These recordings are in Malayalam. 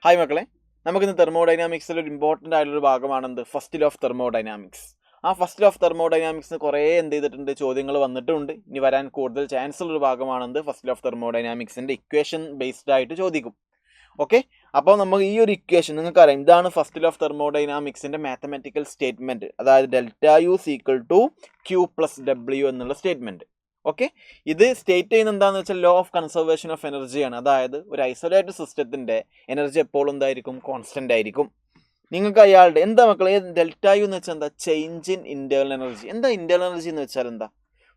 ഹായ് മക്കളെ, നമുക്കിന്ന് തെർമോഡൈനാമിക്സിൽ ഒരു ഇമ്പോർട്ടൻ്റ് ആയിട്ടുള്ളൊരു ഭാഗമാണെന്ത് ഫസ്റ്റ് ലോ ഓഫ് തെർമോഡൈനാമിക്സ്. ആ ഫസ്റ്റ് ലോ ഓഫ് തെർമോഡൈനാമിക്സിന് കുറേ എന്ത് ചെയ്തിട്ടുണ്ട്, ചോദ്യങ്ങൾ വന്നിട്ടുണ്ട്. ഇനി വരാൻ കൂടുതൽ ചാൻസ് ഉള്ളൊരു ഭാഗമാണെന്ത് ഫസ്റ്റ് ലോ ഓഫ് തെർമോഡൈനാമിക്സിൻ്റെ ഇക്വേഷൻ ബേസ്ഡ് ആയിട്ട് ചോദിക്കും. ഓക്കെ, അപ്പോൾ നമുക്ക് ഈ ഒരു ഇക്വേഷൻ നിങ്ങൾക്കറിയാം, ഇതാണ് ഫസ്റ്റ് ലോ ഓഫ് തെർമോഡൈനാമിക്സിൻ്റെ മാത്തമാറ്റിക്കൽ സ്റ്റേറ്റ്മെൻറ്റ്. അതായത് delta U equal to Q plus W എന്നുള്ള സ്റ്റേറ്റ്മെൻറ്റ്. ഓക്കെ, ഇത് സ്റ്റേറ്റ് ചെയ്യുന്നത് എന്താണെന്ന് വെച്ചാൽ ലോ ഓഫ് കൺസർവേഷൻ ഓഫ് എനർജിയാണ്. അതായത് ഒരു ഐസൊലേറ്റഡ് സിസ്റ്റത്തിൻ്റെ എനർജി എപ്പോഴും എന്തായിരിക്കും, കോൺസ്റ്റൻ്റ് ആയിരിക്കും. നിങ്ങൾക്ക് അയാളുടെ എന്താ മക്കളെ ഡെൽറ്റ യു എന്ന് വെച്ചാൽ എന്താ, ചേഞ്ച് ഇൻ ഇൻറ്റേർണൽ എനർജി. എന്താ ഇൻറ്റേർണൽ എനർജി എന്ന് വെച്ചാൽ എന്താ?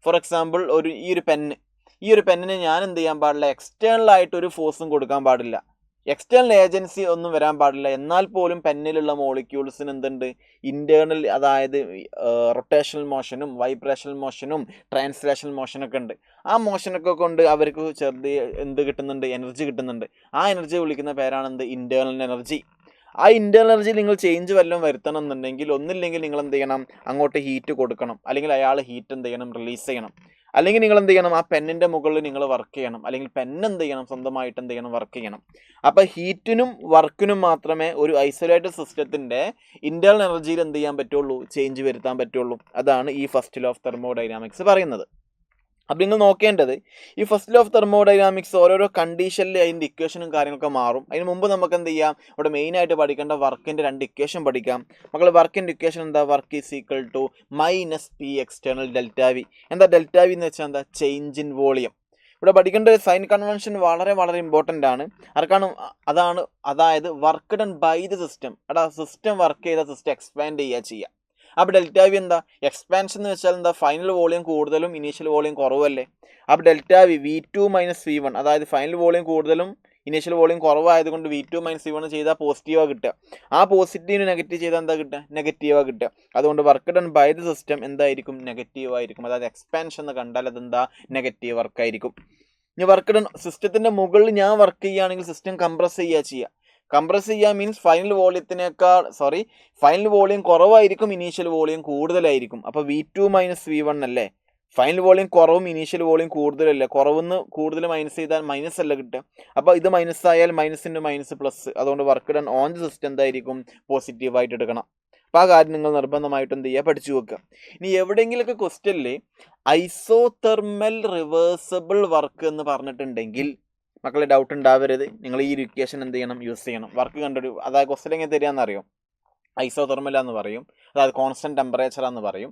ഫോർ എക്സാമ്പിൾ ഈ ഒരു പെന്നിന് ഞാൻ എന്ത് ചെയ്യാൻ പാടില്ല, എക്സ്റ്റേണൽ ആയിട്ട് ഒരു ഫോഴ്സും കൊടുക്കാൻ പാടില്ല, എക്സ്റ്റേണൽ ഏജൻസി ഒന്നും വരാൻ പാടില്ല. എന്നാൽ പോലും പെന്നിലുള്ള മോളിക്യൂൾസിന് എന്തുണ്ട്, ഇൻറ്റേർണൽ, അതായത് റൊട്ടേഷണൽ മോഷനും വൈബ്രേഷണൽ മോഷനും ട്രാൻസ്ലേഷണൽ മോഷനൊക്കെ ഉണ്ട്. ആ മോഷനൊക്കെ കൊണ്ട് അവർക്ക് എന്ത് കിട്ടുന്നുണ്ട്, എനർജി കിട്ടുന്നുണ്ട്. ആ എനർജി വിളിക്കുന്ന പേരാണ് എന്ത്, ഇൻറ്റേർണൽ എനർജി. ആ ഇൻറ്റേർണൽ എനർജി നിങ്ങൾ ചേഞ്ച് വല്ലതും വരുത്തണം എന്നുണ്ടെങ്കിൽ ഒന്നില്ലെങ്കിൽ നിങ്ങൾ എന്ത് ചെയ്യണം, അങ്ങോട്ട് ഹീറ്റ് കൊടുക്കണം, അല്ലെങ്കിൽ അയാൾ ഹീറ്റ് എന്ത് ചെയ്യണം, റിലീസ് ചെയ്യണം. അല്ലെങ്കിൽ നിങ്ങൾ എന്ത് ചെയ്യണം, ആ പെന്നിൻ്റെ മുകളിൽ നിങ്ങൾ വർക്ക് ചെയ്യണം, അല്ലെങ്കിൽ പെന്ന് എന്ത് ചെയ്യണം, സ്വന്തമായിട്ട് എന്ത് ചെയ്യണം, വർക്ക് ചെയ്യണം. അപ്പോൾ ഹീറ്റിനും വർക്കിനും മാത്രമേ ഒരു ഐസൊലേറ്റഡ് സിസ്റ്റത്തിൻ്റെ ഇൻറ്റേർണൽ എനർജിയിൽ എന്ത് ചെയ്യാൻ പറ്റുള്ളൂ, ചേഞ്ച് വരുത്താൻ പറ്റുള്ളൂ. അതാണ് ഈ ഫസ്റ്റ് ലോ ഓഫ് തെർമോഡൈനാമിക്സ് പറയുന്നത്. അപ്പം നിങ്ങൾ നോക്കേണ്ടത്, ഈ ഫസ്റ്റ് ലോ ഓഫ് തെർമോഡൈനാമിക്സ് ഓരോരോ കണ്ടീഷനിൽ അതിൻ്റെ ഇക്വേഷനും കാര്യങ്ങളൊക്കെ മാറും. അതിന് മുമ്പ് നമുക്ക് എന്ത് ചെയ്യാം, ഇവിടെ മെയിനായിട്ട് പഠിക്കേണ്ട വർക്കിൻ്റെ 2 ഇക്വേഷൻ പഠിക്കാം. മക്കൾ വർക്കിൻ്റെ ഇക്വേഷൻ എന്താ, work is equal to minus P external delta V. എന്താ ഡെൽറ്റ വി എന്ന് വെച്ചാൽ എന്താ, ചേഞ്ച് ഇൻ വോളിയം. ഇവിടെ പഠിക്കേണ്ട ഒരു സൈൻ കൺവെൻഷൻ വളരെ വളരെ ഇമ്പോർട്ടൻ്റ് ആണ്. ആർക്കാണ് അതായത് work done by the system. System work ചെയ്ത സിസ്റ്റം എക്സ്പാൻഡ് ചെയ്യുക. അപ്പോൾ ഡെൽറ്റ വി എന്താ, എക്സ്പാൻഷൻ എന്ന് വെച്ചാൽ എന്താ, ഫൈനൽ വോളിയം കൂടുതലും ഇനീഷ്യൽ വോളിയം കുറവല്ലേ. അപ്പോൾ delta V V2 minus V1, അതായത് ഫൈനൽ വോളിയം കൂടുതലും ഇനീഷ്യൽ വോളിയം കുറവായതുകൊണ്ട് V2 മൈനസ് V1 ചെയ്താൽ പോസിറ്റീവാണ് കിട്ടുക. ആ പോസിറ്റീവ് നെഗറ്റീവ് ചെയ്താൽ എന്താ കിട്ടുക, നെഗറ്റീവാണ് കിട്ടുക. അതുകൊണ്ട് work done by the system എന്തായിരിക്കും, നെഗറ്റീവ് ആയിരിക്കും. അതായത് എക്സ്പാൻഷൻ എന്ന് കണ്ടാൽ അതെന്താ, നെഗറ്റീവ് വർക്കായിരിക്കും. ഇനി വർക്ക് ഡൺ സിസ്റ്റത്തിൻ്റെ മുകളിൽ ഞാൻ വർക്ക് ചെയ്യുകയാണെങ്കിൽ സിസ്റ്റം കംപ്രസ് ചെയ്യുക. കംപ്രസ് ചെയ്യുക മീൻസ് ഫൈനൽ വോളിയം കുറവായിരിക്കും, ഇനീഷ്യൽ വോളിയം കൂടുതലായിരിക്കും. അപ്പോൾ V2 മൈനസ് V1 അല്ലേ, ഫൈനൽ വോളിയം കുറവും ഇനീഷ്യൽ വോളിയം കൂടുതലല്ലേ. കുറവെന്ന് കൂടുതൽ മൈനസ് ചെയ്താൽ മൈനസ് അല്ല കിട്ടുക. അപ്പോൾ ഇത് മൈനസ് ആയാൽ മൈനസ് ഇൻറ്റു മൈനസ് പ്ലസ്. അതുകൊണ്ട് work done on the system എന്തായിരിക്കും, പോസിറ്റീവായിട്ട് എടുക്കണം. അപ്പോൾ ആ കാര്യം നിങ്ങൾ നിർബന്ധമായിട്ട് എന്ത് ചെയ്യുക, പഠിച്ചു വെക്കുക. ഇനി എവിടെയെങ്കിലുമൊക്കെ ക്വസ്റ്റ്യനിൽ ഐസോതെർമൽ റിവേഴ്സിബിൾ വർക്ക് എന്ന് പറഞ്ഞിട്ടുണ്ടെങ്കിൽ മക്കളെ ഡൗട്ട് ഉണ്ടാവരുത്, നിങ്ങൾ ഈ ഇക്വേഷൻ എന്ത് ചെയ്യണം, യൂസ് ചെയ്യണം. വർക്ക് അതായത് ക്വസ്റ്റ്യൻ എങ്ങനെ തരികയെന്നറിയോ, ഐസോതെർമലാന്ന് പറയും, അതായത് കോൺസ്റ്റൻറ്റ് ടെമ്പറേച്ചറാന്ന് പറയും.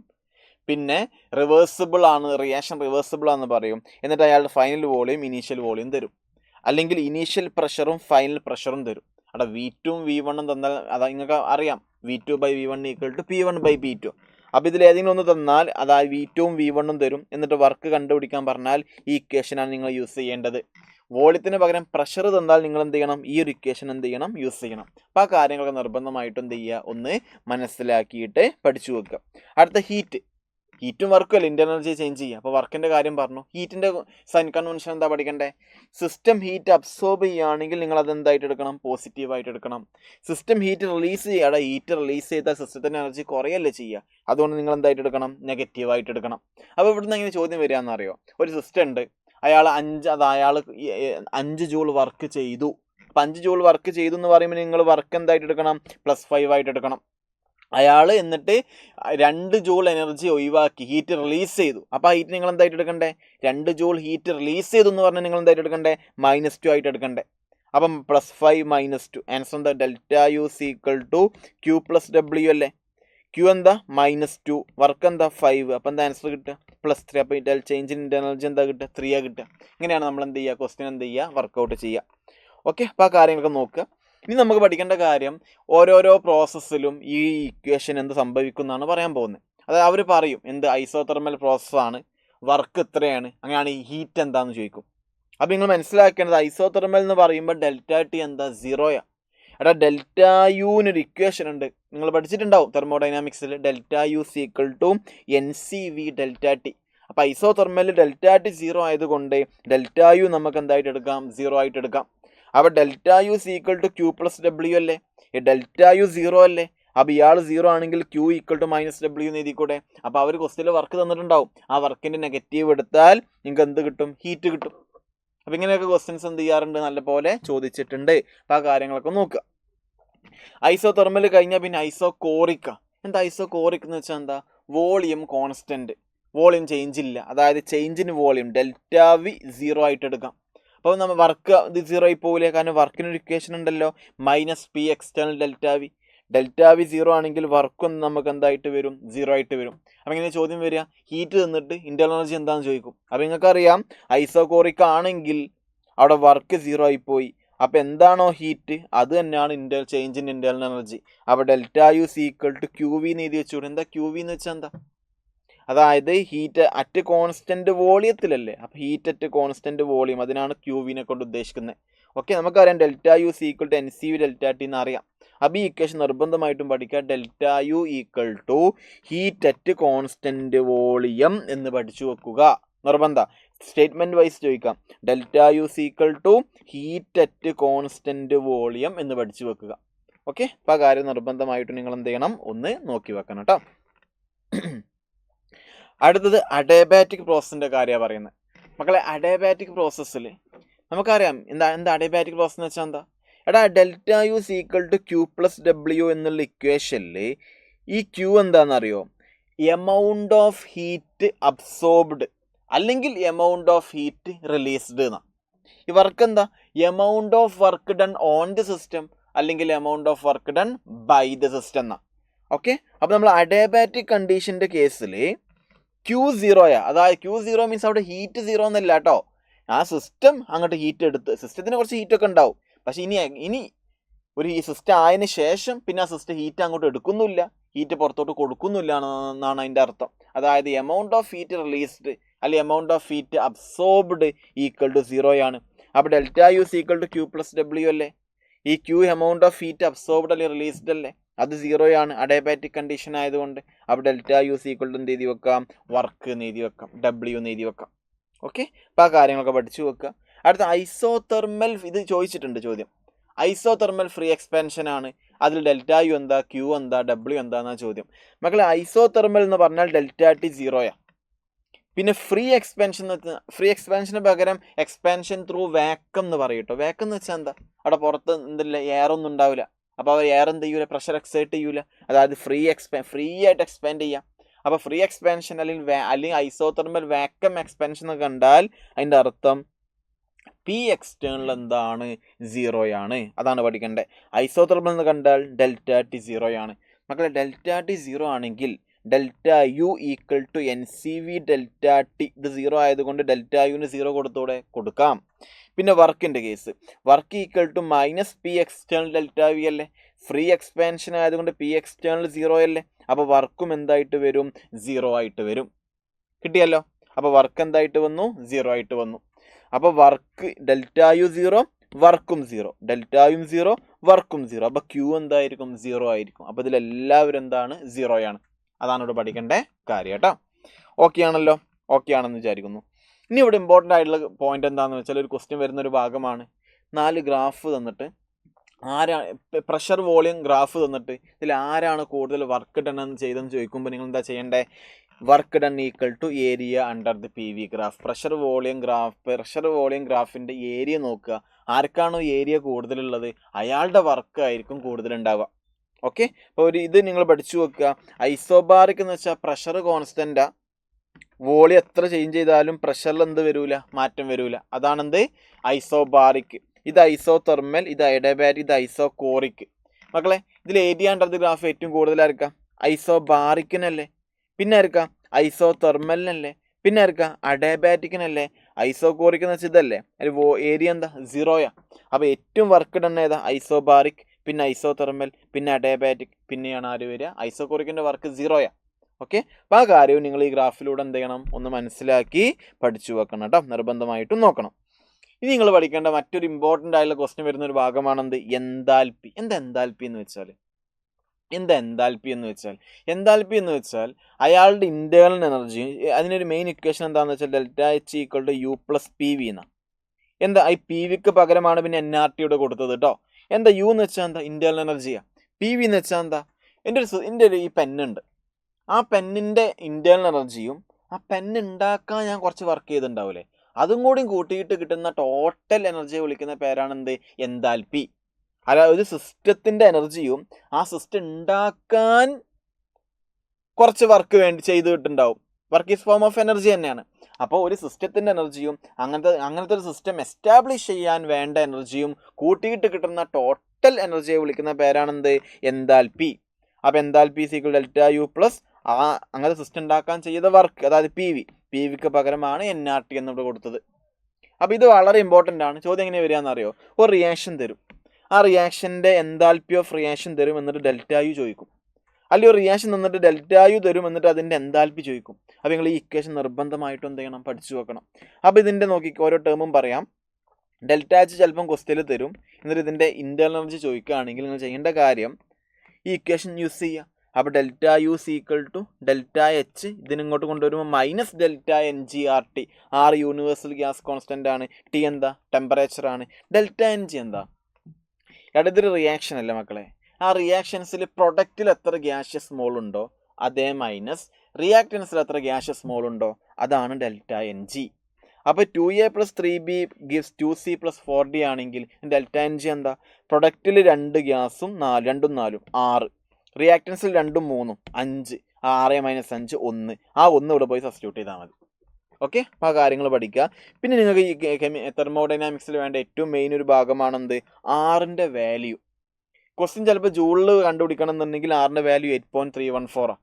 പിന്നെ റിവേഴ്സിബിൾ ആണ്, റിയാക്ഷൻ റിവേഴ്സിബിൾ ആണെന്ന് പറയും. എന്നിട്ട് അയാളുടെ ഫൈനൽ വോളിയം ഇനീഷ്യൽ വോളിയം തരും, അല്ലെങ്കിൽ ഇനീഷ്യൽ പ്രഷറും ഫൈനൽ പ്രഷറും തരും. അവിടെ V2 V1 തന്നാൽ അതാ നിങ്ങൾക്ക് അറിയാം, V2 by V1 equal to P1 by P2. അപ്പോൾ ഇതിൽ ഏതെങ്കിലും ഒന്ന് തന്നാൽ അതായത് V2 V1 തരും. എന്നിട്ട് വർക്ക് കണ്ടുപിടിക്കാൻ പറഞ്ഞാൽ ഈ ഇക്വേഷനാണ് നിങ്ങൾ യൂസ് ചെയ്യേണ്ടത്. വോളിയത്തിന് പകരം പ്രഷർ തന്നാൽ നിങ്ങൾ എന്ത് ചെയ്യണം, ഈ ഒരു ഇക്വേഷൻ എന്ത് ചെയ്യണം, യൂസ് ചെയ്യണം. അപ്പോൾ ആ കാര്യങ്ങളൊക്കെ നിർബന്ധമായിട്ടും എന്ത് ചെയ്യുക, ഒന്ന് മനസ്സിലാക്കിയിട്ട് പഠിച്ചു വെക്കുക. അടുത്ത ഹീറ്റും വർക്കും അല്ല, ഇൻറ്റേർണൽ എനർജി ചേഞ്ച് ചെയ്യുക. അപ്പോൾ വർക്കിൻ്റെ കാര്യം പറഞ്ഞു. ഹീറ്റിൻ്റെ സൈൻ കൺവെൻഷൻ എന്താ പഠിക്കണ്ടേ, സിസ്റ്റം ഹീറ്റ് അബ്സോർബ് ചെയ്യുകയാണെങ്കിൽ നിങ്ങൾ അതെന്തായിട്ട് എടുക്കണം, പോസിറ്റീവായിട്ട് എടുക്കണം. സിസ്റ്റം ഹീറ്റ് റിലീസ് ചെയ്യുക, ഹീറ്റ് റിലീസ് ചെയ്താൽ സിസ്റ്റത്തിൻ്റെ എനർജി കുറയല്ലേ ചെയ്യുക. അതുകൊണ്ട് നിങ്ങൾ എന്തായിട്ട് എടുക്കണം, നെഗറ്റീവായിട്ട് എടുക്കണം. അപ്പോൾ ഇവിടുന്ന് എങ്ങനെ ചോദ്യം വരിക എന്നറിയോ, ഒരു സിസ്റ്റം ഉണ്ട്, അയാൾ 5 ജൂൾ വർക്ക് ചെയ്തു. അപ്പം 5 ജൂൾ വർക്ക് ചെയ്തു എന്ന് പറയുമ്പോൾ നിങ്ങൾ വർക്ക് എന്തായിട്ട് എടുക്കണം, +5 ആയിട്ട് എടുക്കണം. അയാൾ എന്നിട്ട് 2 ജൂൾ എനർജി ഒഴിവാക്കി ഹീറ്റ് റിലീസ് ചെയ്തു. അപ്പോൾ ആ ഹീറ്റ് നിങ്ങൾ എന്തായിട്ട് എടുക്കണ്ടേ, 2 ജൂൾ ഹീറ്റ് റിലീസ് ചെയ്തു എന്ന് പറഞ്ഞാൽ നിങ്ങൾ എന്തായിട്ട് എടുക്കണ്ടേ, -2 ആയിട്ട് എടുക്കണ്ടേ. അപ്പം +5 -2 ആൻസർ എന്താ, delta U equal to Q plus W അല്ലേ. Q എന്താ, -2, വർക്ക് എന്താ 5. അപ്പോൾ എന്താ ആൻസർ കിട്ടുക, +3. അപ്പോൾ ചേഞ്ച് ഇൻ എനർജി എന്താ കിട്ടുക, 3 കിട്ടുക. ഇങ്ങനെയാണ് നമ്മൾ എന്ത് ചെയ്യുക, ക്വസ്റ്റ്യൻ എന്ത് ചെയ്യുക, വർക്കൗട്ട് ചെയ്യുക. ഓക്കെ, അപ്പോൾ ആ കാര്യങ്ങളൊക്കെ നോക്കുക. ഇനി നമുക്ക് പഠിക്കേണ്ട കാര്യം, ഓരോരോ പ്രോസസ്സിലും ഈ ഇക്വേഷൻ എന്ത് സംഭവിക്കും എന്നാണ് പറയാൻ പോകുന്നത്. അതായത് അവർ പറയും എന്ത്, ഐസോതെർമൽ പ്രോസസ്സാണ്, വർക്ക് ഇത്രയാണ്, അങ്ങനെയാണ് ഈ ഹീറ്റ് എന്താണെന്ന് ചോദിക്കും. അപ്പോൾ നിങ്ങൾ മനസ്സിലാക്കേണ്ടത്, ഐസോതെർമൽ എന്ന് പറയുമ്പോൾ ഡെൽറ്റ ടി എന്താ, 0യാണ്. ഡെൽറ്റ യുവിനൊരു ഇക്വേഷൻ ഉണ്ട്, നിങ്ങൾ പഠിച്ചിട്ടുണ്ടാവും തെർമോഡൈനാമിക്സിൽ. Delta U equal to NCV delta T. അപ്പോൾ ഐസോതെർമലിൽ ഡെൽറ്റ ടി 0 ആയതുകൊണ്ട് ഡെൽറ്റ യു നമുക്ക് എന്തായിട്ട് എടുക്കാം, 0 ആയിട്ട് എടുക്കാം. അപ്പോൾ delta U equal to Q plus W അല്ലേ. ഈ ഡെൽറ്റ യു 0 അല്ലേ, അപ്പോൾ ഇയാൾ 0 ആണെങ്കിൽ Q ഈക്വൽ ടു -W എന്ന് എഴുതിക്കൂടെ. അപ്പോൾ അവർ ക്വസ്റ്റ്യനിൽ വർക്ക് തന്നിട്ടുണ്ടാവും, ആ വർക്കിൻ്റെ നെഗറ്റീവ് എടുത്താൽ നിങ്ങൾക്ക് എന്ത് കിട്ടും, ഹീറ്റ് കിട്ടും. അപ്പം ഇങ്ങനെയൊക്കെ ക്വസ്റ്റ്യൻസ് എന്ത് ചെയ്യാറുണ്ട്, നല്ലപോലെ ചോദിച്ചിട്ടുണ്ട്. അപ്പം ആ കാര്യങ്ങളൊക്കെ നോക്കുക. ഐസോതെർമൽ കഴിഞ്ഞാൽ പിന്നെ ഐസോകോറിക്ക. എന്താ ഐസോകോറിക് എന്ന് വെച്ചാൽ എന്താ, വോളിയം കോൺസ്റ്റന്റ്, വോളിയം ചേഞ്ച് ഇല്ല. അതായത് ചേഞ്ചിന് വോളിയം ഡെൽറ്റ വി 0 ആയിട്ട് എടുക്കാം. അപ്പോൾ നമ്മൾ വർക്ക് ഇത് 0 ആയി പോകില്ല, കാരണം വർക്കിനൊരു ഇക്വേഷൻ ഉണ്ടല്ലോ, minus P external delta V. Delta V 0 ആണെങ്കിൽ വർക്കും നമുക്ക് എന്തായിട്ട് വരും, 0 ആയിട്ട് വരും. അപ്പം ഇങ്ങനെ ചോദ്യം വരിക, ഹീറ്റ് തന്നിട്ട് ഇന്റേണൽ എനർജി എന്താണെന്ന് ചോദിക്കും. അപ്പം നിങ്ങൾക്കറിയാം ഐസോകോറിക് ആണെങ്കിൽ അവിടെ വർക്ക് 0 ആയിപ്പോയി. അപ്പം എന്താണോ ഹീറ്റ് അത് തന്നെയാണ് ചേഞ്ച് ഇൻ ഇന്റേണൽ എനർജി. അപ്പോൾ delta U equal to Q V എന്ന് എഴുതി വെച്ചോളൂ. എന്താ ക്യൂ വി എന്ന് വെച്ചാൽ എന്താ, അതായത് ഹീറ്റ് അറ്റ് കോൺസ്റ്റന്റ് വോളിയത്തിലല്ലേ, അപ്പോൾ ഹീറ്റ് അറ്റ് കോൺസ്റ്റന്റ് വോളിയം, അതിനാണ് ക്യൂ വിനെ കൊണ്ട് ഉദ്ദേശിക്കുന്നത്. ഓക്കെ, നമുക്കറിയാം delta U equal to N C V delta T എന്ന് അറിയാം. അപ്പോൾ ഈ ഇക്വേഷൻ നിർബന്ധമായിട്ടും പഠിക്കുക. Delta U equal to heat at constant volume എന്ന് പഠിച്ചു വെക്കുക, നിർബന്ധ. സ്റ്റേറ്റ്മെന്റ് വൈസ് ചോദിക്കാം, delta U equal to heat at constant volume എന്ന് പഠിച്ചു വെക്കുക. ഓക്കെ, അപ്പോൾ ആ കാര്യം നിർബന്ധമായിട്ടും നിങ്ങൾ എന്ത് ചെയ്യണം, ഒന്ന് നോക്കി വെക്കണം കേട്ടോ. അടുത്തത് അഡയബാറ്റിക് പ്രോസസ്സിൻ്റെ കാര്യമാണ് പറയുന്നത്. മക്കളെ, അഡയബാറ്റിക് പ്രോസസ്സിൽ നമുക്കറിയാം എന്താ അഡയബാറ്റിക് പ്രോസസ് എന്ന് വെച്ചാൽ എന്താ, എടാ delta U equal to Q plus W എന്നുള്ള ഇക്വേഷനിൽ ഈ ക്യൂ എന്താണെന്നറിയോ, എമൗണ്ട് ഓഫ് ഹീറ്റ് അബ്സോർബ്ഡ് അല്ലെങ്കിൽ എമൗണ്ട് ഓഫ് ഹീറ്റ് റിലീസ്ഡ് എന്നാണ്. ഈ വർക്ക് എന്താ, amount of work done on the system അല്ലെങ്കിൽ amount of work done by the system എന്നാണ്. ഓക്കെ, അപ്പോൾ നമ്മൾ അഡയബാറ്റിക് കണ്ടീഷൻ്റെ കേസിൽ ക്യൂ 0 അതായത് ക്യൂ 0 മീൻസ് അവിടെ ഹീറ്റ് 0 എന്നല്ല കേട്ടോ, ആ സിസ്റ്റം അങ്ങോട്ട് ഹീറ്റ് എടുത്ത്, സിസ്റ്റത്തിന് കുറച്ച് ഹീറ്റൊക്കെ ഉണ്ടാവും, പക്ഷെ ഇനി ഒരു ഈ സിസ്റ്റം ആയതിനു ശേഷം പിന്നെ ആ സിസ്റ്റം ഹീറ്റ് അങ്ങോട്ട് എടുക്കുന്നില്ല, ഹീറ്റ് പുറത്തോട്ട് കൊടുക്കുന്നില്ല എന്നാണ് അതിൻ്റെ അർത്ഥം. അതായത് എമൗണ്ട് ഓഫ് ഹീറ്റ് റിലീസ്ഡ് അല്ലെങ്കിൽ amount of heat absorbed equal to 0 ആണ്. അപ്പോൾ delta U equal to Q plus W അല്ലേ, ഈ Q amount of heat absorbed അല്ലെങ്കിൽ റിലീസ്ഡ് അല്ലേ, അത് 0 ആണ് അഡയബാറ്റിക് കണ്ടീഷൻ ആയതുകൊണ്ട്. അപ്പോൾ ഡെൽറ്റ യു ഈക്വൽ ടു എന്ത് എഴുതി വെക്കാം, വർക്ക് എന്ന് എഴുതി വെക്കാം, ഡബ്ല്യു എന്ന് എഴുതി വെക്കാം. ഓക്കെ, അപ്പോൾ ആ കാര്യങ്ങളൊക്കെ പഠിച്ചു വെക്കുക. അടുത്ത ഐസോതെർമൽ, ഇത് ചോദിച്ചിട്ടുണ്ട് ചോദ്യം. ഐസോതെർമൽ ഫ്രീ എക്സ്പാൻഷൻ ആണ്, അതിൽ ഡെൽറ്റ യു എന്താ, ക്യൂ എന്താ, ഡബ്ല്യു എന്താന്നാ ചോദ്യം. മക്കളെ, ഐസോതെർമൽ എന്ന് പറഞ്ഞാൽ ഡെൽറ്റ ടി 0 പിന്നെ ഫ്രീ എക്സ്പാൻഷന് പകരം എക്സ്പാൻഷൻ ത്രൂ വാക്കം എന്ന് പറയൂട്ടോ. വാക്കം എന്ന് വെച്ചാൽ എന്താ, അവിടെ പുറത്ത് എന്തില്ല, എയറൊന്നും ഉണ്ടാവില്ല. അപ്പോൾ അവർ എയർ എന്ത് ചെയ്യൂല, പ്രഷർ എക്സൈറ്റ് ചെയ്യൂല, അതായത് ഫ്രീ ആയിട്ട് എക്സ്പാൻഡ് ചെയ്യാം. അപ്പോൾ ഫ്രീ എക്സ്പാൻഷൻ അല്ലെങ്കിൽ ഐസോതെർമൽ വാക്കം എക്സ്പാൻഷൻ എന്ന് കണ്ടാൽ അതിൻ്റെ അർത്ഥം പി എക്സ്റ്റേണൽ എന്താണ്, 0 ആണ്. അതാണ് പഠിക്കേണ്ടത്. ഐസോതെർമൽ എന്ന് കണ്ടാൽ ഡെൽറ്റ ടി 0 ആണ്. മക്കളെ, ഡെൽറ്റ ടി 0 ആണെങ്കിൽ delta U equal to N C V delta T, ഇത് 0 ആയതുകൊണ്ട് ഡെൽറ്റ യുവിന് 0 കൊടുക്കാം. പിന്നെ വർക്കിൻ്റെ case, work equal to minus P external delta V അല്ലേ, ഫ്രീ എക്സ്പാൻഷൻ ആയതുകൊണ്ട് പി എക്സ്റ്റേണൽ 0 അല്ലേ, അപ്പോൾ വർക്കും എന്തായിട്ട് വരും, 0 ആയിട്ട് വരും. കിട്ടിയല്ലോ, അപ്പോൾ വർക്ക് എന്തായിട്ട് വന്നു, 0 ആയിട്ട് വന്നു. അപ്പോൾ വർക്ക് ഡെൽറ്റ യു 0, വർക്കും 0, ഡെൽറ്റ യും 0, വർക്കും 0, അപ്പോൾ ക്യൂ എന്തായിരിക്കും, 0 ആയിരിക്കും. അപ്പോൾ ഇതിലെല്ലാവരും എന്താണ്, 0 ആണ്. അതാണ് ഇവിടെ പഠിക്കേണ്ട കാര്യം കേട്ടോ. ഓക്കെ ആണല്ലോ, ഓക്കെ ആണെന്ന് വിചാരിക്കുന്നു. ഇനി ഇവിടെ ഇമ്പോർട്ടൻ്റ് ആയിട്ടുള്ള പോയിന്റ് എന്താണെന്ന് വെച്ചാൽ, ഒരു ക്വസ്റ്റ്യൻ വരുന്നൊരു ഭാഗമാണ്. 4 ഗ്രാഫ് തന്നിട്ട് പ്രഷർ വോളിയം ഗ്രാഫ് തന്നിട്ട് ഇതിൽ ആരാണ് കൂടുതൽ വർക്ക് ഡൺ എന്ന് ചെയ്തെന്ന് ചോദിക്കുമ്പോൾ നിങ്ങൾ എന്താ ചെയ്യേണ്ടത്, work done equal to area under the P V graph. Pressure volume ഗ്രാഫിൻ്റെ ഏരിയ നോക്കുക, ആർക്കാണോ ഏരിയ കൂടുതലുള്ളത് അയാളുടെ വർക്ക് ആയിരിക്കും കൂടുതലുണ്ടാവുക. ഓക്കെ, അപ്പോൾ ഇത് നിങ്ങൾ പഠിച്ചു വെക്കുക. ഐസോബാറിക് എന്ന് വെച്ചാൽ പ്രഷർ കോൺസ്റ്റൻ്റാ, വോളിയം എത്ര ചേഞ്ച് ചെയ്താലും പ്രഷറിൽ എന്ത് വരൂല, മാറ്റം വരൂല. അതാണെന്ത്, ഐസോബാറിക്. ഇത് ഐസോതെർമൽ, ഇത് അഡയബാറ്റിക്, ഇത് ഐസോകോറിക്. മക്കളെ, ഇതിൽ ഏരിയ അണ്ടർ ദി ഗ്രാഫ് ഏറ്റവും കൂടുതലായിരിക്കാം ഐസോബാറിക്കിനല്ലേ, പിന്നെ ആയിരിക്കാം ഐസോതെർമലിനല്ലേ, പിന്നെ ആയിരിക്കാം അഡയബാറ്റിക്കിനല്ലേ. ഐസോകോറിക് എന്ന് വെച്ചാൽ ഇതല്ലേ, ഏരിയ എന്താ, 0 അപ്പോൾ ഏറ്റവും വർക്ക് ഡൺ ഏതാ, ഐസോബാറിക്, പിന്നെ ഐസോതെർമൽ, പിന്നെ അഡയബാറ്റിക്, പിന്നെയാണ് ആര് വരിക, ഐസോകോറിക്കിൻ്റെ വർക്ക് 0. ഓക്കെ, അപ്പോൾ ആ കാര്യവും നിങ്ങൾ ഈ ഗ്രാഫിലൂടെ എന്ത് ചെയ്യണം, ഒന്ന് മനസ്സിലാക്കി പഠിച്ചു വെക്കണം കേട്ടോ, നിർബന്ധമായിട്ടും നോക്കണം. ഇനി നിങ്ങൾ പഠിക്കേണ്ട മറ്റൊരു ഇമ്പോർട്ടൻ്റ് ആയിട്ടുള്ള ക്വസ്റ്റ്യൻ വരുന്ന ഒരു ഭാഗമാണെന്ത്, എൻതാൽപ്പി. എന്താ എൻതാൽപ്പി എന്ന് വെച്ചാൽ, എൻതാൽപ്പി എന്ന് വെച്ചാൽ അയാളുടെ ഇന്റേണൽ എനർജി, അതിനൊരു മെയിൻ ഇക്വേഷൻ എന്താണെന്ന് വെച്ചാൽ delta H equal to U plus P V എന്നാണ്. എന്താ, ഈ പി വിക്ക് പകരമാണ് പിന്നെ എൻ ആർ ടിയുടെ കൊടുത്തത് കേട്ടോ. എന്താ യു എന്ന് വെച്ചാൽ എന്താ, ഇന്റേണൽ എനർജിയാണ്. പി വി എന്ന് വെച്ചാൽ എന്താ, എൻ്റെ ഒരു ഈ പെന്നുണ്ട്, ആ പെന്നിൻ്റെ ഇന്റേണൽ എനർജിയും ആ പെന്ന് ഉണ്ടാക്കാൻ ഞാൻ കുറച്ച് വർക്ക് ചെയ്തിട്ടുണ്ടാവില്ലേ, അതും കൂടി കൂട്ടിയിട്ട് കിട്ടുന്ന ടോട്ടൽ എനർജിയെ വിളിക്കുന്ന പേരാണ് എന്ത്? എൻതാൽപ്പി. അതായത് ഒരു സിസ്റ്റത്തിൻ്റെ എനർജിയും ആ സിസ്റ്റം ഉണ്ടാക്കാൻ കുറച്ച് വർക്ക് ചെയ്തിട്ടുണ്ടാവും. Work is form of energy തന്നെയാണ്. അപ്പോൾ ഒരു സിസ്റ്റത്തിൻ്റെ എനർജിയും അങ്ങനത്തെ ഒരു സിസ്റ്റം എസ്റ്റാബ്ലിഷ് ചെയ്യാൻ വേണ്ട എനർജിയും കൂട്ടിയിട്ട് കിട്ടുന്ന ടോട്ടൽ എനർജിയെ വിളിക്കുന്ന പേരാണെന്ത്? എൻതാൽപ്പി. അപ്പോൾ enthalpy is equal delta U plus അങ്ങനത്തെ സിസ്റ്റം ഉണ്ടാക്കാൻ ചെയ്ത വർക്ക്, അതായത് പി വിക്ക് പകരമാണ് NRT എന്നിവിടെ കൊടുത്തത്. അപ്പോൾ ഇത് വളരെ ഇമ്പോർട്ടൻ്റ് ആണ്. ചോദ്യം എങ്ങനെ വരികയെന്നറിയോ? ഒരു റിയാക്ഷൻ തരും, ആ റിയാക്ഷൻ്റെ എൻതാൽപ്പി ഓഫ് റിയാക്ഷൻ തരും, എന്നിട്ട് ഡെൽറ്റ യു ചോദിക്കും. അല്ലെങ്കിൽ ഒരു റിയാക്ഷൻ തന്നിട്ട് ഡെൽറ്റ യു തരും, എന്നിട്ട് അതിൻ്റെ എൻതാൽപ്പി ചോദിക്കും. അപ്പോൾ നിങ്ങൾ ഈ ഇക്വേഷൻ നിർബന്ധമായിട്ടും എന്ത് ചെയ്യണം? പഠിച്ചു വെക്കണം. അപ്പോൾ ഇതിൻ്റെ നോക്കിക്കോ, ഓരോ ടേമും പറയാം. ഡെൽറ്റ എച്ച് ചിലപ്പം ക്വസ്റ്റ്യനിൽ തരും, എന്നിട്ട് ഇതിൻ്റെ ഇൻറ്റേർണൽ എനർജി ചോദിക്കുകയാണെങ്കിൽ നിങ്ങൾ ചെയ്യേണ്ട കാര്യം ഈ ഇക്വേഷൻ യൂസ് ചെയ്യുക. അപ്പോൾ delta U is equal to delta H, ഇതിനിങ്ങോട്ട് കൊണ്ടുവരുമ്പോൾ minus delta NGRT. R universal gas constant ആണ്, ടി എന്താ? ടെമ്പറേച്ചർ ആണ്. ഡെൽറ്റ NG എന്താ? ഇതൊരു റിയാക്ഷൻ അല്ലേ മക്കളെ? ആ റിയാക്ഷൻസിൽ പ്രൊഡക്റ്റിൽ എത്ര ഗ്യാഷ്യസ് മോൾ ഉണ്ടോ അതേ മൈനസ് റിയാക്റ്റൻസിൽ എത്ര ഗ്യാഷ്യസ് മോൾ ഉണ്ടോ അതാണ് ഡെൽറ്റ NG. അപ്പോൾ 2A + 3B gives 2C + 4D ആണെങ്കിൽ ഡെൽറ്റ NG എന്താ? പ്രൊഡക്റ്റിൽ 2 ഗ്യാസും 2ഉം 4ഉം 6, റിയാക്റ്റൻസിൽ 2ഉം 3ഉം 5, 6 - 5 1, ആ 1 ഇവിടെ പോയി സബ്സ്റ്റിറ്റ്യൂട്ട് ചെയ്താൽ മതി. ഓക്കെ, അപ്പോൾ ആ കാര്യങ്ങൾ പഠിക്കുക. പിന്നെ നിങ്ങൾക്ക് ഈ തെർമോഡൈനാമിക്സിൽ വേണ്ട ഏറ്റവും മെയിൻ ഒരു ഭാഗമാണെന്ത്? ആറിൻ്റെ വാല്യൂ. ക്വസ്റ്റ്യൻ ചിലപ്പോൾ ജൂളിൽ കണ്ടുപിടിക്കണം എന്നുണ്ടെങ്കിൽ ആറിൻ്റെ വാല്യൂ 8.314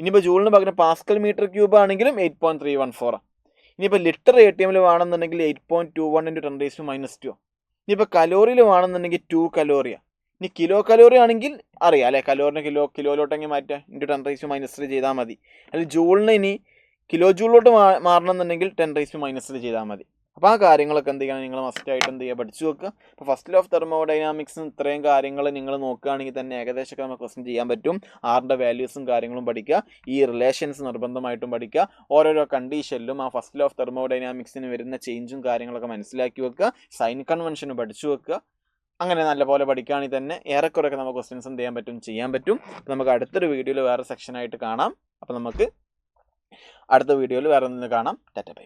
ഇനിയിപ്പോൾ ജൂളിന് പകരം പാസ്കൽ മീറ്റർ ക്യൂബ് ആണെങ്കിലും 8.314 ഇനിയിപ്പോൾ ലിറ്റർ ATMൽ വേണമെന്നുണ്ടെങ്കിൽ 8.21 × 10⁻². ഇനിയിപ്പോൾ കലോറിയിൽ വേണമെന്നുണ്ടെങ്കിൽ 2 കലോറിയാണ്. ഇനി കിലോ കലോറി ആണെങ്കിൽ അറിയാം അല്ലേ, കലോറിന് കിലോയിലോട്ടെങ്കിൽ മാറ്റുക × 10⁻³ ചെയ്താൽ മതി. അല്ലെങ്കിൽ ജൂളിന് ഇനി കിലോ ജൂളിലോട്ട് മാറണമെന്നുണ്ടെങ്കിൽ 10⁻³ ചെയ്താൽ മതി. അപ്പോൾ ആ കാര്യങ്ങളൊക്കെ എന്ത് ചെയ്യണം? നിങ്ങൾ മസ്റ്റായിട്ട് എന്ത് ചെയ്യുക? പഠിച്ചു വെക്കുക. അപ്പോൾ ഫസ്റ്റ് ലോ ഓഫ് തെർമോഡൈനാമിക്സ് ഇത്രയും കാര്യങ്ങൾ നിങ്ങൾ നോക്കുകയാണെങ്കിൽ തന്നെ ഏകദേശമൊക്കെ നമുക്ക് ക്വസ്റ്റ്യൻ ചെയ്യാൻ പറ്റും. ആറിൻ്റെ വാല്യൂസും കാര്യങ്ങളും പഠിക്കുക, ഈ റിലേഷൻസ് നിർബന്ധമായിട്ടും പഠിക്കുക. ഓരോരോ കണ്ടീഷനിലും ആ ഫസ്റ്റ് ലോ ഓഫ് തെർമോഡൈനാമിക്സിന് വരുന്ന ചേഞ്ചും കാര്യങ്ങളൊക്കെ മനസ്സിലാക്കി വെക്കുക. സൈൻ കൺവെൻഷന് പഠിച്ചു വെക്കുക. അങ്ങനെ നല്ലപോലെ പഠിക്കുകയാണെങ്കിൽ തന്നെ ഏറെക്കുറെയൊക്കെ നമുക്ക് ക്വസ്റ്റ്യൻസ് എന്ത് ചെയ്യാൻ പറ്റും. നമുക്ക് അടുത്തൊരു വീഡിയോയിൽ വേറെ സെക്ഷനായിട്ട് കാണാം. അപ്പോൾ നമുക്ക് അടുത്ത വീഡിയോയിൽ വേറെ ഒന്ന് കാണാം. ടാറ്റ ബൈ.